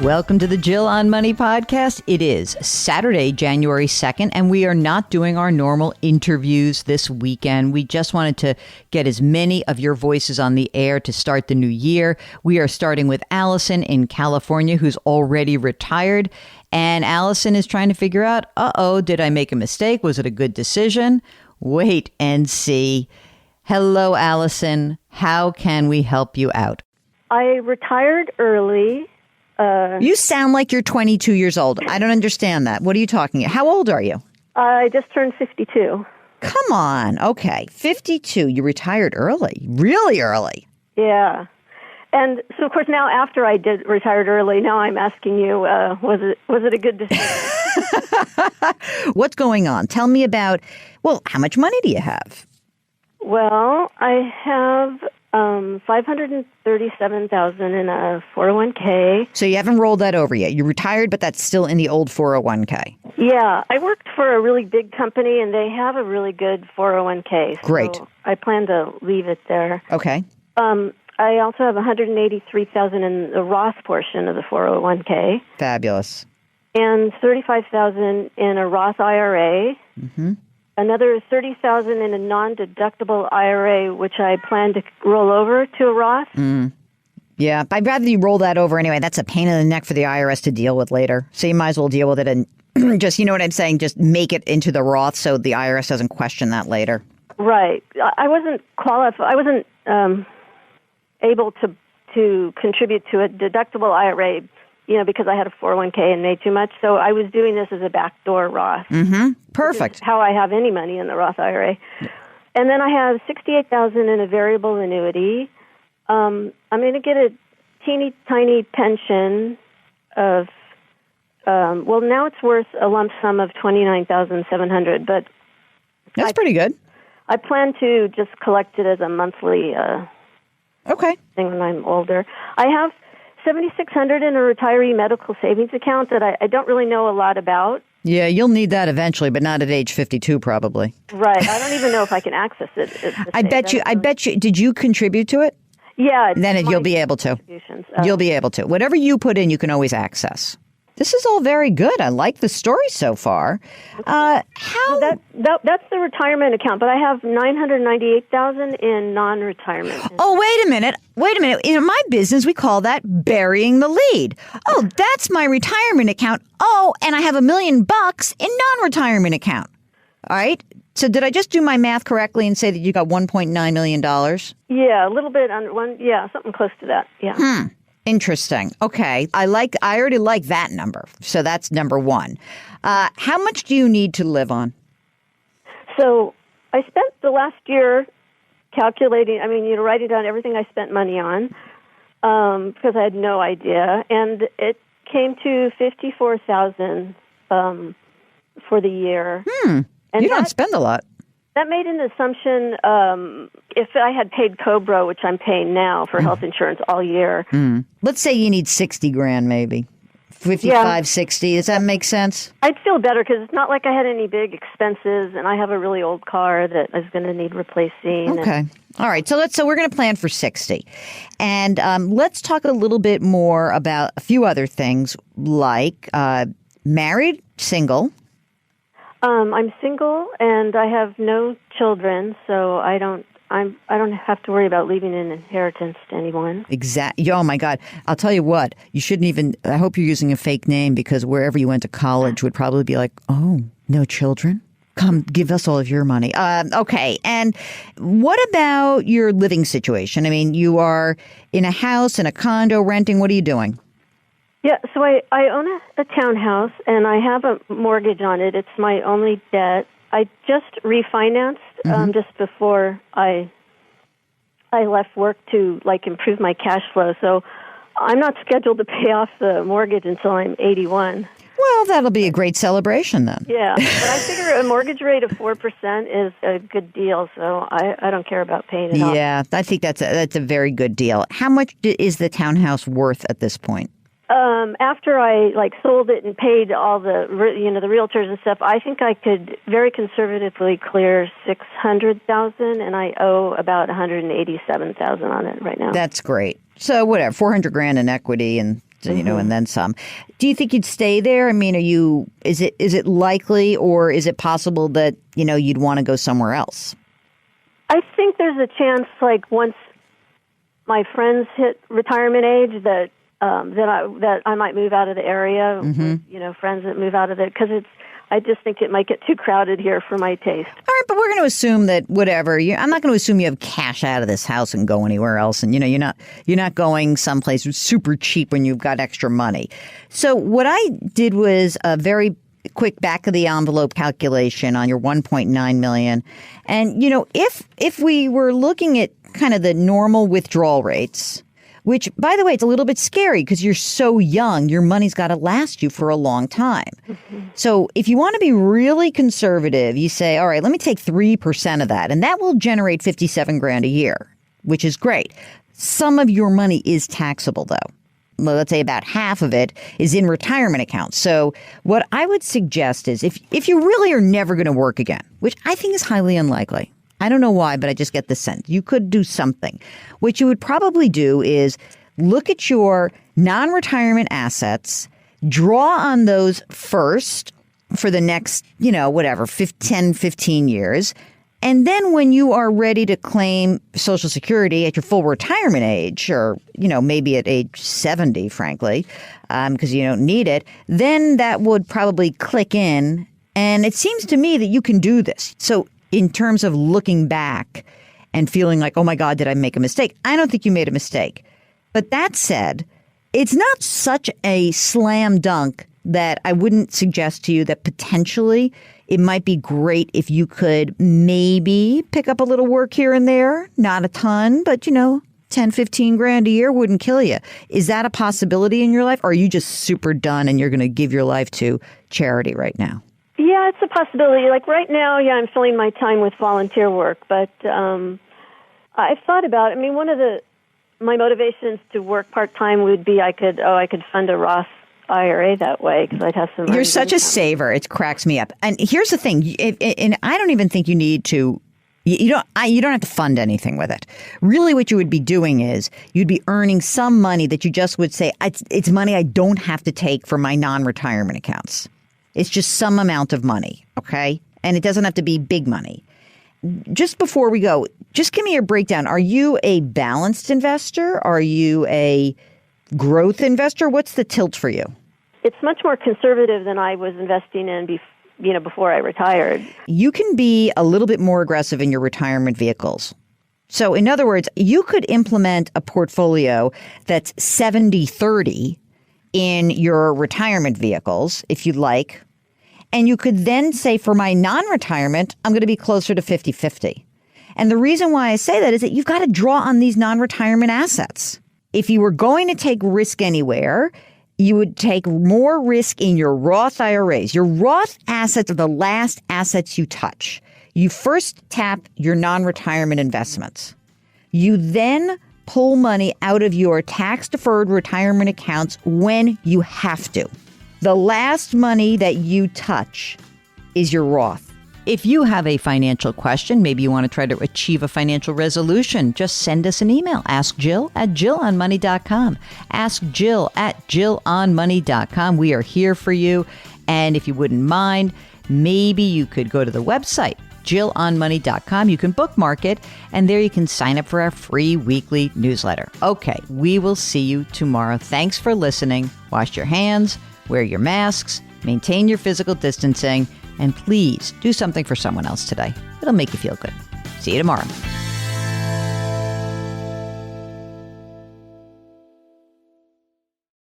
Welcome to the Jill on Money podcast. It is Saturday, January 2nd, and we are not doing our normal interviews this weekend. We just wanted to get as many of your voices on the air to start the new year. We are starting with Allison in California, who's already retired. And Allison is trying to figure out, did I make a mistake? Was it a good decision? Wait and see. Hello, Allison. How can we help you out? I retired early. You sound like you're 22 years old. I don't understand that. What are you talking about? How old are you? I just turned 52. Come on. Okay. 52. You retired early. Really early. Yeah. And so, of course, now after I retired early, now I'm asking you, was it a good decision? What's going on? Tell me about, how much money do you have? Well, I have $537,000 in a 401k. So you haven't rolled that over yet. You retired, but that's still in the old 401k. Yeah, I worked for a really big company, and they have a really good 401k. Great. So I plan to leave it there. Okay. I also have $183,000 in the Roth portion of the 401k. Fabulous. And $35,000 in a Roth IRA. Mm-hmm. Another $30,000 in a non-deductible IRA, which I plan to roll over to a Roth. Yeah, I'd rather you roll that over anyway. That's a pain in the neck for the IRS to deal with later. So you might as well deal with it and just, you know what I'm saying, just make it into the Roth so the IRS doesn't question that later. Right. I wasn't qualified. I wasn't able to contribute to a deductible IRA, because I had a 401k and made too much. So I was doing this as a backdoor Roth. Mm-hmm. Perfect. How I have any money in the Roth IRA. And then I have $68,000 in a variable annuity. I'm going to get a teeny tiny pension of, now it's worth a lump sum of $29,700, but that's pretty good. I plan to just collect it as a monthly thing when I'm older. I have $7,600 in a retiree medical savings account that I don't really know a lot about. Yeah, you'll need that eventually, but not at age 52 probably. Right. I don't even know if I can access it. I bet you. Did you contribute to it? Yeah. Then you'll be able to. You'll be able to. Whatever you put in, you can always access. This is all very good. I like the story so far. That's the retirement account, but I have $998,000 in non-retirement. Oh, wait a minute. In my business, we call that burying the lead. Oh, that's my retirement account. Oh, and I have $1 million in non-retirement account. All right. So did I just do my math correctly and say that you got $1.9 million? Yeah, a little bit under one. Yeah, something close to that. Yeah. Interesting. Okay. I already like that number. So that's number one. How much do you need to live on? So I spent the last year calculating, writing down everything I spent money on because I had no idea. And it came to $54,000 for the year. And you don't spend a lot. That made an assumption if I had paid COBRA, which I'm paying now for health insurance all year. Let's say you need $60,000 maybe. 55, 60. Does that make sense? I'd feel better because it's not like I had any big expenses, and I have a really old car that is going to need replacing. Okay. All right. So we're going to plan for 60. And let's talk a little bit more about a few other things like married, single. I'm single and I have no children, so I don't have to worry about leaving an inheritance to anyone. Exactly. Oh my God! I'll tell you what. You shouldn't even. I hope you're using a fake name because wherever you went to college would probably be like, oh, no children. Come, give us all of your money. Okay. And what about your living situation? You are in a house, in a condo, renting. What are you doing? Yeah, so I own a townhouse, and I have a mortgage on it. It's my only debt. I just refinanced just before I left work to, improve my cash flow. So I'm not scheduled to pay off the mortgage until I'm 81. Well, that'll be a great celebration then. Yeah, but I figure a mortgage rate of 4% is a good deal, so I don't care about paying it off. Yeah, I think that's a very good deal. How much is the townhouse worth at this point? After I sold it and paid all the the realtors and stuff, I think I could very conservatively clear $600,000, and I owe about $187,000 on it right now. That's great. So whatever, $400,000 in equity and and then some. Do you think you'd stay there? I mean, is it likely, or is it possible that, you'd want to go somewhere else? I think there's a chance, like, once my friends hit retirement age, that I might move out of the area. With, friends that move out of it, because I just think it might get too crowded here for my taste. All right, but we're going to assume that whatever. I'm not going to assume you have cash out of this house and go anywhere else, and you're not going someplace super cheap when you've got extra money. So what I did was a very quick back of the envelope calculation on your $1.9 million, and if we were looking at kind of the normal withdrawal rates. Which, by the way, it's a little bit scary because you're so young. Your money's got to last you for a long time. So if you want to be really conservative, you say, all right, let me take 3% of that. And that will generate $57,000 a year, which is great. Some of your money is taxable, though. Well, let's say about half of it is in retirement accounts. So what I would suggest is if you really are never going to work again, which I think is highly unlikely. I don't know why, but I just get the sense. You could do something. What you would probably do is look at your non-retirement assets, draw on those first for the next, 10, 15 years. And then when you are ready to claim Social Security at your full retirement age, or, maybe at age 70, frankly, because you don't need it, then that would probably click in. And it seems to me that you can do this. So in terms of looking back and feeling like, oh my God, did I make a mistake? I don't think you made a mistake. But that said, it's not such a slam dunk that I wouldn't suggest to you that potentially it might be great if you could maybe pick up a little work here and there. Not a ton, but 10, 15 grand a year wouldn't kill you. Is that a possibility in your life? Or are you just super done and you're going to give your life to charity right now? Yeah, it's a possibility. Like right now, I'm filling my time with volunteer work, but I've thought about it. I mean, one of my motivations to work part-time would be I could fund a Roth IRA that way because I'd have some. You're such a saver. It cracks me up. And here's the thing, and I don't even think you need to. You don't have to fund anything with it. Really, what you would be doing is you'd be earning some money that you just would say, it's money I don't have to take from my non-retirement accounts. It's just some amount of money, okay? And it doesn't have to be big money. Just before we go, just give me a breakdown. Are you a balanced investor? Are you a growth investor? What's the tilt for you? It's much more conservative than I was investing in before I retired. You can be a little bit more aggressive in your retirement vehicles. So in other words, you could implement a portfolio that's 70-30 in your retirement vehicles, if you'd like. And you could then say, for my non-retirement, I'm going to be closer to 50-50. And the reason why I say that is that you've got to draw on these non-retirement assets. If you were going to take risk anywhere, you would take more risk in your Roth IRAs. Your Roth assets are the last assets you touch. You first tap your non-retirement investments. You then pull money out of your tax-deferred retirement accounts when you have to. The last money that you touch is your Roth. If you have a financial question, maybe you want to try to achieve a financial resolution, just send us an email. Ask Jill at JillOnMoney.com. Ask Jill at JillOnMoney.com. We are here for you. And if you wouldn't mind, maybe you could go to the website, JillOnMoney.com. You can bookmark it, and there you can sign up for our free weekly newsletter. Okay, we will see you tomorrow. Thanks for listening. Wash your hands, wear your masks, maintain your physical distancing, and please do something for someone else today. It'll make you feel good. See you tomorrow.